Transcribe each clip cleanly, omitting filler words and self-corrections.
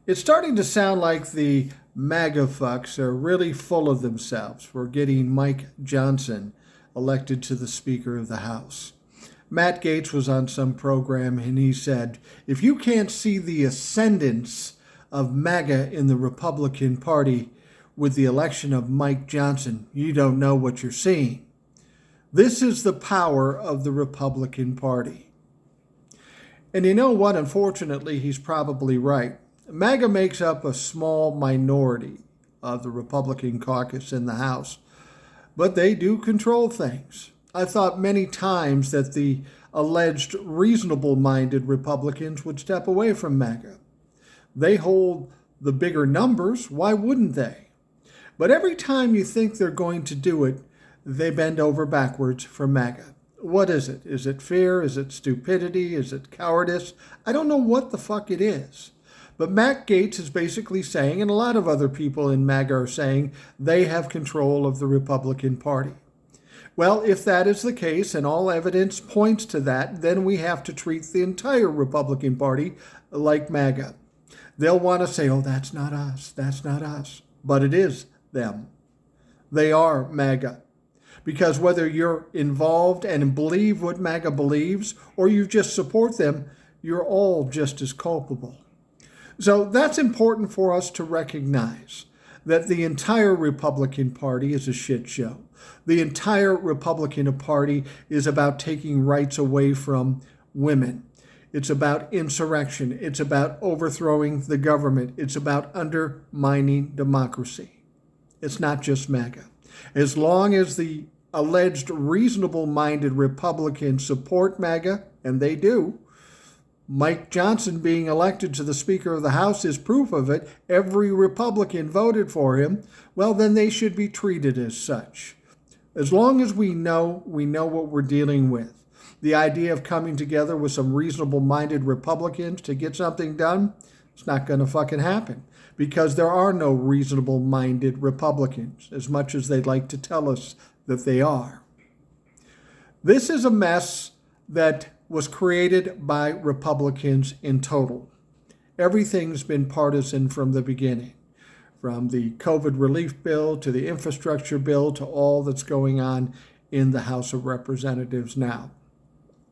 It's starting to sound like the MAGA fucks are really full of themselves for getting Mike Johnson elected to the Speaker of the House. Matt Gaetz was on some program and he said, if you can't see the ascendance of MAGA in the Republican Party with the election of Mike Johnson, you don't know what you're seeing. This is the power of the Republican Party. And you know what? Unfortunately, he's probably right. MAGA makes up a small minority of the Republican caucus in the House, but they do control things. I've thought many times that the alleged reasonable-minded Republicans would step away from MAGA. They hold the bigger numbers, why wouldn't they? But every time you think they're going to do it, they bend over backwards for MAGA. What is it? Is it fear? Is it stupidity? Is it cowardice? I don't know what the fuck it is. But Matt Gaetz is basically saying, and a lot of other people in MAGA are saying, they have control of the Republican Party. Well, if that is the case, and all evidence points to that, then we have to treat the entire Republican Party like MAGA. They'll want to say, oh, that's not us, that's not us. But it is them. They are MAGA. Because whether you're involved and believe what MAGA believes, or you just support them, you're all just as culpable. So that's important for us to recognize, that the entire Republican Party is a shit show. The entire Republican Party is about taking rights away from women. It's about insurrection. It's about overthrowing the government. It's about undermining democracy. It's not just MAGA. As long as the alleged reasonable-minded Republicans support MAGA, and they do, Mike Johnson being elected to the Speaker of the House is proof of it. Every Republican voted for him. Well, then they should be treated as such. As long as we know what we're dealing with. The idea of coming together with some reasonable-minded Republicans to get something done, it's not going to fucking happen. Because there are no reasonable-minded Republicans, as much as they'd like to tell us that they are. This is a mess that was created by Republicans in total. Everything's been partisan from the beginning, from the COVID relief bill to the infrastructure bill to all that's going on in the House of Representatives now.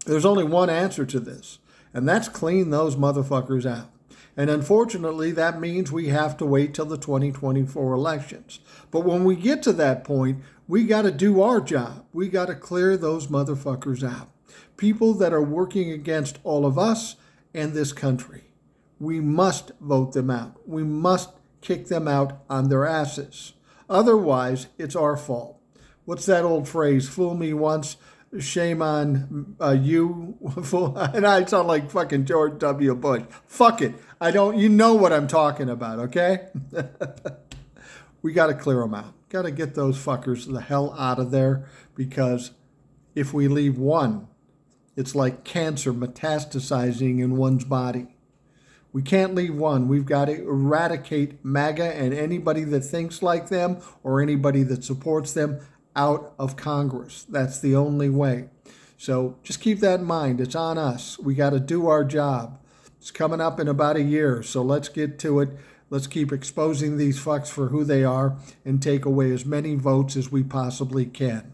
There's only one answer to this, and that's clean those motherfuckers out. And unfortunately, that means we have to wait till the 2024 elections. But when we get to that point, we got to do our job. We got to clear those motherfuckers out. People that are working against all of us and this country. We must vote them out. We must kick them out on their asses. Otherwise, it's our fault. What's that old phrase? Fool me once, shame on you. And I sound like fucking George W. Bush. Fuck it. You know what I'm talking about, okay? We got to clear them out. Got to get those fuckers the hell out of there, because if we leave one, it's like cancer metastasizing in one's body. We can't leave one. We've got to eradicate MAGA and anybody that thinks like them or anybody that supports them out of Congress. That's the only way. So just keep that in mind. It's on us. We got to do our job. It's coming up in about a year, so let's get to it. Let's keep exposing these fucks for who they are and take away as many votes as we possibly can.